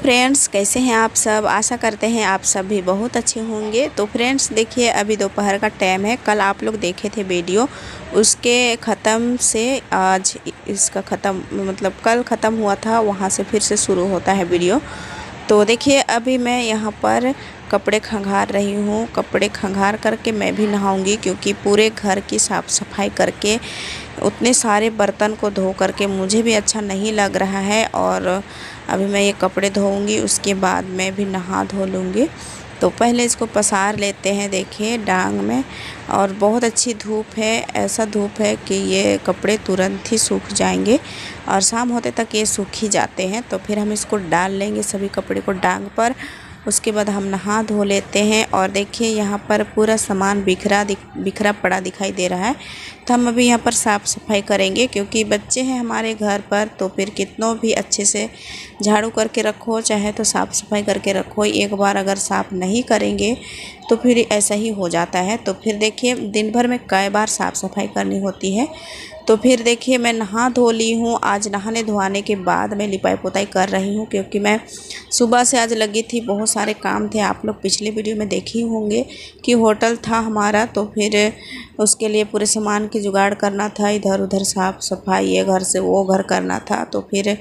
Friends, कैसे हैं आप सब। आशा करते हैं आप सब भी बहुत अच्छे होंगे। तो फ्रेंड्स देखिए, अभी दोपहर का टाइम है। कल आप लोग देखे थे वीडियो, उसके ख़त्म से आज इसका ख़त्म मतलब कल ख़त्म हुआ था, वहाँ से फिर से शुरू होता है वीडियो। तो देखिए, अभी मैं यहाँ पर कपड़े खंगार रही हूँ। कपड़े खंगार करके मैं भी नहाऊंगी, क्योंकि पूरे घर की साफ़ सफाई करके उतने सारे बर्तन को धो करके मुझे भी अच्छा नहीं लग रहा है। और अभी मैं ये कपड़े धोऊंगी, उसके बाद मैं भी नहा धो लूँगी। तो पहले इसको पसार लेते हैं। देखिए डांग में, और बहुत अच्छी धूप है। ऐसा धूप है कि ये कपड़े तुरंत ही सूख जाएंगे, और शाम होते तक ये सूख ही जाते हैं। तो फिर हम इसको डाल लेंगे सभी कपड़े को डांग पर। उसके बाद हम नहा धो लेते हैं। और देखिए यहाँ पर पूरा सामान बिखरा पड़ा दिखाई दे रहा है। तो हम अभी यहाँ पर साफ़ सफाई करेंगे, क्योंकि बच्चे हैं हमारे घर पर। तो फिर कितनों भी अच्छे से झाड़ू करके रखो, चाहे तो साफ़ सफाई करके रखो, एक बार अगर साफ़ नहीं करेंगे तो फिर ऐसा ही हो जाता है। तो फिर देखिए दिन भर में कई बार साफ़ सफाई करनी होती है। तो फिर देखिए मैं नहा धो ली हूँ। आज नहाने धोने के बाद मैं लिपाई पोताई कर रही हूँ, क्योंकि मैं सुबह से आज लगी थी, बहुत सारे काम थे। आप लोग पिछले वीडियो में देखे होंगे कि होटल था हमारा, तो फिर उसके लिए पूरे सामान की जुगाड़ करना था, इधर उधर साफ़ सफाई, ये घर से वो घर करना था। तो फिर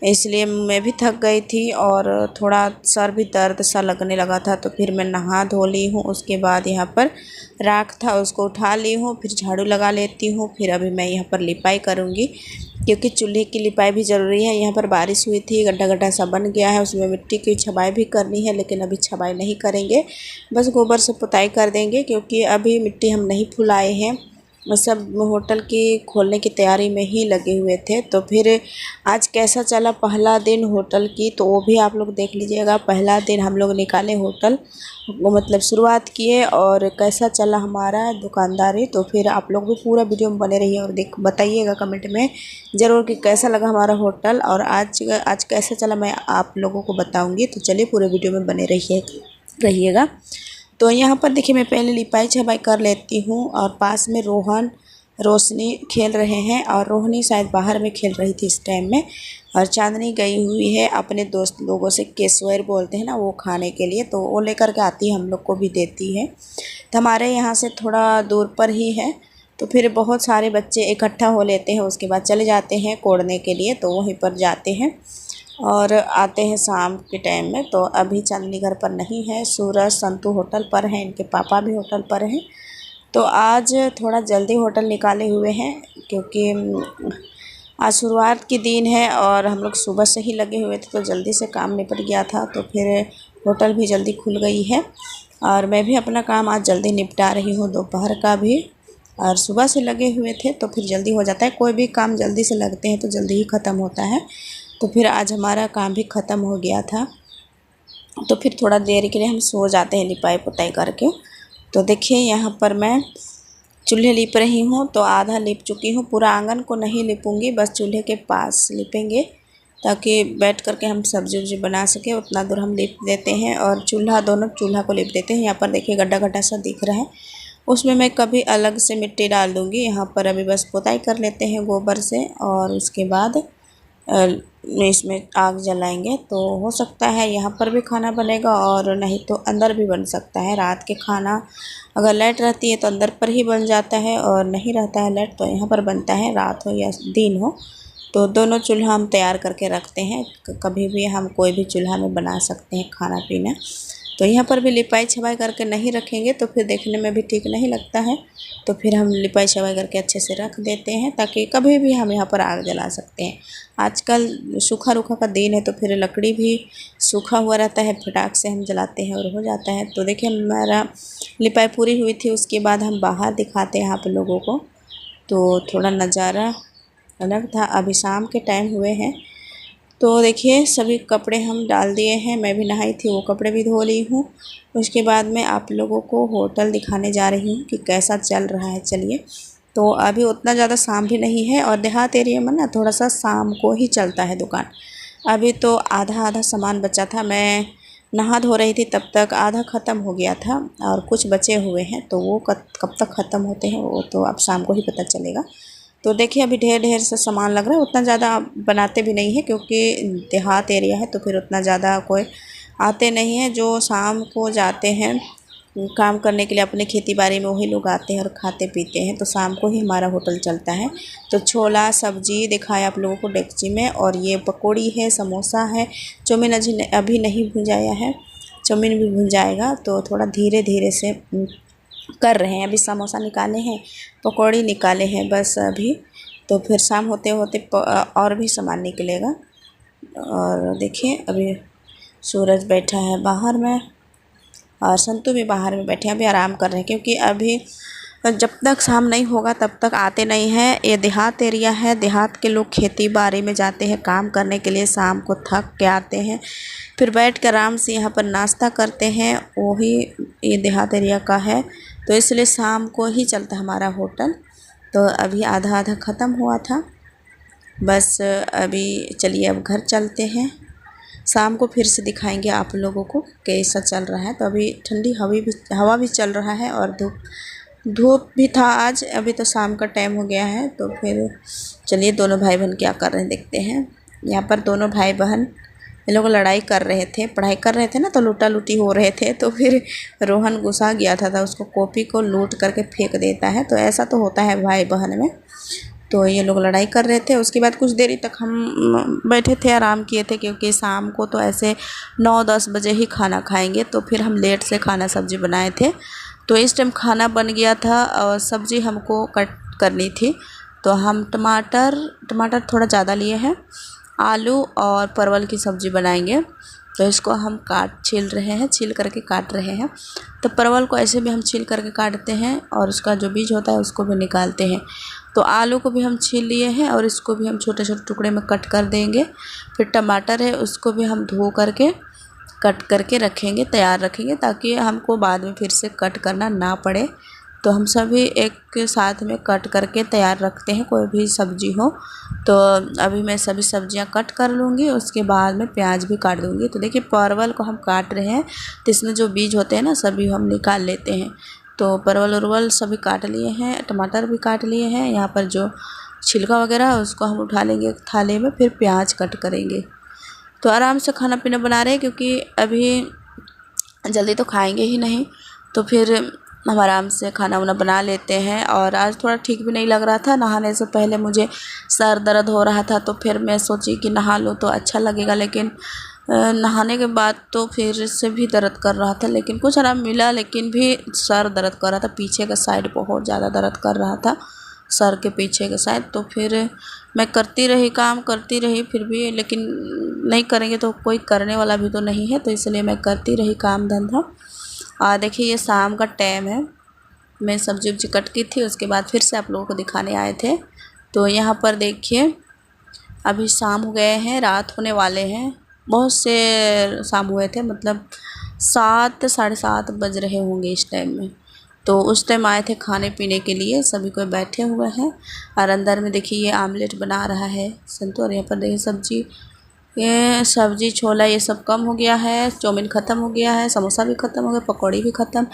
इसलिए मैं भी थक गई थी, और थोड़ा सर भी दर्द सा लगने लगा था। तो फिर मैं नहा धो ली हूँ। उसके बाद यहाँ पर राख था, उसको उठा ली हूँ, फिर झाड़ू लगा लेती हूँ। फिर अभी मैं यहाँ पर लिपाई करूँगी, क्योंकि चूल्हे की लिपाई भी ज़रूरी है। यहाँ पर बारिश हुई थी, गड्ढा गड्ढा सा बन गया है, उसमें मिट्टी की छबाई भी करनी है, लेकिन अभी छबाई नहीं करेंगे, बस गोबर से पुताई कर देंगे, क्योंकि अभी मिट्टी हम नहीं फुलाए हैं। सब होटल की खोलने की तैयारी में ही लगे हुए थे। तो फिर आज कैसा चला पहला दिन होटल की, तो वो भी आप लोग देख लीजिएगा। पहला दिन हम लोग निकाले होटल, मतलब शुरुआत किए, और कैसा चला हमारा दुकानदारी। तो फिर आप लोग भी पूरा वीडियो में बने रहिए, और बताइएगा कमेंट में ज़रूर कि कैसा लगा हमारा होटल, और आज कैसा चला मैं आप लोगों को बताऊँगी। तो चलिए पूरे वीडियो में बने रहिएगा। तो यहाँ पर देखिए मैं पहले लिपाई छपाई कर लेती हूँ, और पास में रोहन रोशनी खेल रहे हैं, और रोहनी शायद बाहर में खेल रही थी इस टाइम में। और चांदनी गई हुई है अपने दोस्त लोगों से, केसवर बोलते हैं ना, वो खाने के लिए। तो वो लेकर के आती है, हम लोग को भी देती है। तो हमारे यहाँ से थोड़ा दूर पर ही है। तो फिर बहुत सारे बच्चे इकट्ठा हो लेते हैं, उसके बाद चले जाते हैं कोड़ने के लिए। तो वहीं पर जाते हैं और आते हैं शाम के टाइम में। तो अभी चांदनी घर पर नहीं है, सूरज संतू होटल पर हैं, इनके पापा भी होटल पर हैं। तो आज थोड़ा जल्दी होटल निकाले हुए हैं, क्योंकि आज शुरुआत की दिन है, और हम लोग सुबह से ही लगे हुए थे, तो जल्दी से काम निपट गया था। तो फिर होटल भी जल्दी खुल गई है, और मैं भी अपना काम आज जल्दी निपटा रही हूँ, दोपहर का भी। और सुबह से लगे हुए थे तो फिर जल्दी हो जाता है। कोई भी काम जल्दी से लगते हैं तो जल्दी ही ख़त्म होता है। तो फिर आज हमारा काम भी ख़त्म हो गया था। तो फिर थोड़ा देर के लिए हम सो जाते हैं लिपाई पुताई करके। तो देखिए यहाँ पर मैं चूल्हे लिप रही हूँ, तो आधा लिप चुकी हूँ। पूरा आंगन को नहीं लिपूँगी, बस चूल्हे के पास लिपेंगे, ताकि बैठ करके हम सब्जी उब्जी बना सके, उतना दूर हम लिप देते हैं। और दोनों चूल्हा को लिप देते हैं। यहाँ पर देखिए गड्ढा गड्ढा सा दिख रहा है, उसमें मैं कभी अलग से मिट्टी डाल दूँगी। यहाँ पर अभी बस पुताई कर लेते हैं गोबर से, और उसके बाद इसमें आग जलाएंगे। तो हो सकता है यहाँ पर भी खाना बनेगा, और नहीं तो अंदर भी बन सकता है। रात के खाना अगर लाइट रहती है तो अंदर पर ही बन जाता है, और नहीं रहता है लाइट तो यहाँ पर बनता है, रात हो या दिन हो। तो दोनों चूल्हा हम तैयार करके रखते हैं, कभी भी हम कोई भी चूल्हा में बना सकते हैं खाना पीना। तो यहाँ पर भी लिपाई छपाई करके नहीं रखेंगे तो फिर देखने में भी ठीक नहीं लगता है। तो फिर हम लिपाई छपाई करके अच्छे से रख देते हैं, ताकि कभी भी हम यहाँ पर आग जला सकते हैं। आजकल सूखा रूखा का दिन है, तो फिर लकड़ी भी सूखा हुआ रहता है, फटाक से हम जलाते हैं और हो जाता है। तो देखिए हमारा लिपाई पूरी हुई थी, उसके बाद हम बाहर दिखाते हैं आप लोगों को। तो थोड़ा नज़ारा अलग था। अभी शाम के टाइम हुए हैं। तो देखिए सभी कपड़े हम डाल दिए हैं, मैं भी नहाई थी, वो कपड़े भी धो ली हूँ। उसके बाद मैं आप लोगों को होटल दिखाने जा रही हूँ कि कैसा चल रहा है। चलिए, तो अभी उतना ज़्यादा शाम भी नहीं है, और देहात एरिया में ना थोड़ा सा शाम को ही चलता है दुकान। अभी तो आधा आधा सामान बचा था, मैं नहा धो रही थी तब तक आधा ख़त्म हो गया था, और कुछ बचे हुए हैं। तो वो कब तक ख़त्म होते हैं वो तो अब शाम को ही पता चलेगा। तो देखिए अभी ढेर ढेर से सामान लग रहा है। उतना ज़्यादा बनाते भी नहीं है क्योंकि देहात एरिया है, तो फिर उतना ज़्यादा कोई आते नहीं है। जो शाम को जाते हैं काम करने के लिए अपने खेती बाड़ी में, वही लोग आते हैं और खाते पीते हैं। तो शाम को ही हमारा होटल चलता है। तो छोला सब्जी दिखाया आप लोगों को डेगची में, और ये पकौड़ी है, समोसा है, चाउमीन अभी नहीं भुंजाया है, चाउमीन भी भुन जाएगा। तो थोड़ा धीरे धीरे से कर रहे हैं। अभी समोसा निकाले हैं, पकौड़ी निकाले हैं बस अभी। तो फिर शाम होते होते और भी सामान निकलेगा। और देखिए अभी सूरज बैठा है बाहर में और संतू भी बाहर में बैठे हैं, अभी आराम कर रहे हैं। क्योंकि अभी जब तक शाम नहीं होगा तब तक आते नहीं हैं। ये देहात एरिया है, देहात के लोग खेती बाड़ी में जाते हैं काम करने के लिए, शाम को थक के आते हैं, फिर बैठ कर आराम से यहाँ पर नाश्ता करते हैं। वही ये देहात एरिया का है, तो इसलिए शाम को ही चलता हमारा होटल। तो अभी आधा आधा ख़त्म हुआ था बस। अभी चलिए अब घर चलते हैं। शाम को फिर से दिखाएंगे आप लोगों को कैसा चल रहा है। तो अभी ठंडी हवा भी चल रहा है और धूप भी था आज। अभी तो शाम का टाइम हो गया है। तो फिर चलिए दोनों भाई बहन क्या कर रहे हैं देखते हैं। यहाँ पर दोनों भाई बहन ये लोग लड़ाई कर रहे थे, पढ़ाई कर रहे थे ना, तो लूटा लूटी हो रहे थे। तो फिर रोहन गुस्सा गया था, उसको कॉपी को लूट करके फेंक देता है। तो ऐसा तो होता है भाई बहन में। तो ये लोग लड़ाई कर रहे थे। उसके बाद कुछ देरी तक हम बैठे थे, आराम किए थे, क्योंकि शाम को तो ऐसे 9-10 बजे ही खाना खाएंगे। तो फिर हम लेट से खाना सब्ज़ी बनाए थे। तो इस टाइम खाना बन गया था और सब्ज़ी हमको कट करनी थी। तो हम टमाटर थोड़ा ज़्यादा लिए हैं, आलू और परवल की सब्ज़ी बनाएंगे। तो इसको हम छील करके काट रहे हैं। तो परवल को ऐसे भी हम छील करके काटते हैं और उसका जो बीज होता है उसको भी निकालते हैं। तो आलू को भी हम छील लिए हैं और इसको भी हम छोटे छोटे टुकड़े में कट कर देंगे। फिर टमाटर है उसको भी हम धो करके कट करके रखेंगे, तैयार रखेंगे, ताकि हमको बाद में फिर से कट करना ना पड़े। तो हम सभी एक साथ में कट करके तैयार रखते हैं, कोई भी सब्ज़ी हो। तो अभी मैं सभी सब्जियां कट कर लूँगी, उसके बाद में प्याज भी काट दूँगी। तो देखिए परवल को हम काट रहे हैं, तो इसमें जो बीज होते हैं ना सभी हम निकाल लेते हैं। तो परवल उरवल सभी काट लिए हैं, टमाटर भी काट लिए हैं। यहाँ पर जो छिलका वगैरह है उसको हम उठा लेंगे एक थाली में, फिर प्याज कट करेंगे। तो आराम से खाना पीना बना रहे हैं, क्योंकि अभी जल्दी तो खाएंगे ही नहीं। तो फिर हम आराम से खाना वाना बना लेते हैं। और आज थोड़ा ठीक भी नहीं लग रहा था, नहाने से पहले मुझे सर दर्द हो रहा था। तो फिर मैं सोची कि नहा लूँ तो अच्छा लगेगा, लेकिन नहाने के बाद तो फिर से भी दर्द कर रहा था। लेकिन कुछ आराम मिला, लेकिन भी सर दर्द कर रहा था, पीछे का साइड बहुत ज़्यादा दर्द कर रहा था, सर के पीछे के साइड। तो फिर मैं करती रही, काम करती रही, फिर भी लेकिन नहीं करेंगे तो कोई करने वाला भी तो नहीं है। तो इसलिए मैं करती रही काम धंधा। और देखिए ये शाम का टाइम है, मैं सब्जी उब्जी कट की थी, उसके बाद फिर से आप लोगों को दिखाने आए थे। तो यहाँ पर देखिए अभी शाम हो गए हैं, रात होने वाले हैं। बहुत से शाम हुए थे, मतलब 7 साढ़े 7 बज रहे होंगे इस टाइम में। तो उस टाइम आए थे खाने पीने के लिए, सभी कोई बैठे हुए हैं। और अंदर में देखिए ये आमलेट बना रहा है संतू। और यहाँ पर देखिए ये सब्जी छोला ये सब कम हो गया है, चाउमीन ख़त्म हो गया है, समोसा भी ख़त्म हो गया, पकौड़ी भी ख़त्म,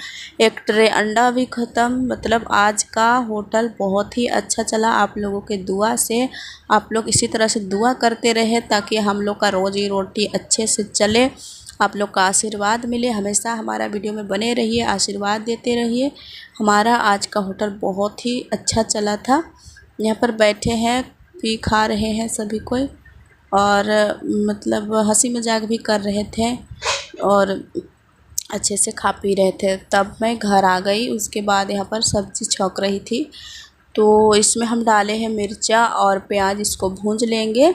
एक ट्रे अंडा भी ख़त्म। मतलब आज का होटल बहुत ही अच्छा चला आप लोगों के दुआ से। आप लोग इसी तरह से दुआ करते रहे ताकि हम लोग का रोज़ी रोटी अच्छे से चले, आप लोग का आशीर्वाद मिले। हमेशा हमारा वीडियो में बने रहिए, आशीर्वाद देते रहिए। हमारा आज का होटल बहुत ही अच्छा चला था। यहाँ पर बैठे हैं, पी खा रहे हैं सभी कोई, और मतलब हंसी मजाक भी कर रहे थे और अच्छे से खा पी रहे थे। तब मैं घर आ गई। उसके बाद यहाँ पर सब्ज़ी छौंक रही थी, तो इसमें हम डाले हैं मिर्चा और प्याज, इसको भूंज लेंगे।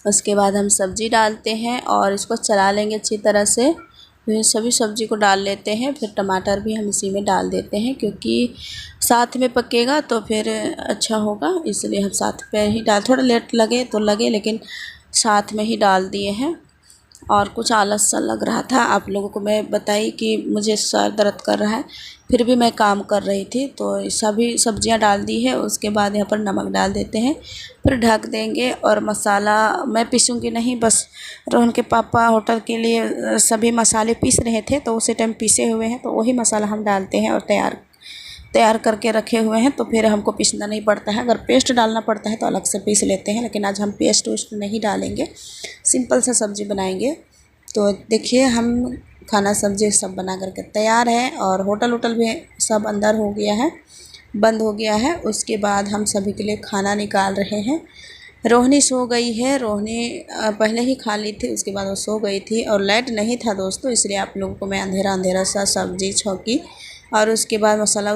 उसके बाद हम सब्ज़ी डालते हैं और इसको चला लेंगे अच्छी तरह से। फिर सभी सब्ज़ी को डाल लेते हैं, फिर टमाटर भी हम इसी में डाल देते हैं, क्योंकि साथ में पकेगा तो फिर अच्छा होगा, इसलिए हम साथ पे ही डाल। थोड़ा लेट लगे तो लगे, लेकिन साथ में ही डाल दिए हैं। और कुछ आलस सा लग रहा था, आप लोगों को मैं बताई कि मुझे सर दर्द कर रहा है, फिर भी मैं काम कर रही थी। तो सभी सब्जियां डाल दी है। उसके बाद यहाँ पर नमक डाल देते हैं, फिर ढक देंगे। और मसाला मैं पीसूँगी नहीं, बस रोहन के पापा होटल के लिए सभी मसाले पीस रहे थे, तो उसी टाइम पीसे हुए हैं, तो वही मसाला हम डालते हैं और तैयार तैयार करके रखे हुए हैं, तो फिर हमको पीसना नहीं पड़ता है। अगर पेस्ट डालना पड़ता है तो अलग से पीस लेते हैं, लेकिन आज हम पेस्ट वेस्ट नहीं डालेंगे, सिंपल सा सब्ज़ी बनाएंगे। तो देखिए हम खाना सब्ज़ी सब बना करके तैयार है, और होटल वोटल भी सब अंदर हो गया है, बंद हो गया है। उसके बाद हम सभी के लिए खाना निकाल रहे हैं। रोहिणी सो गई है, रोहिणी पहले ही खा ली थी, उसके बाद वो सो गई थी, और लाइट नहीं था दोस्तों, इसलिए आप लोगों को मैं अंधेरा अंधेरा सा सब्ज़ी छौंकी, और उसके बाद मसाला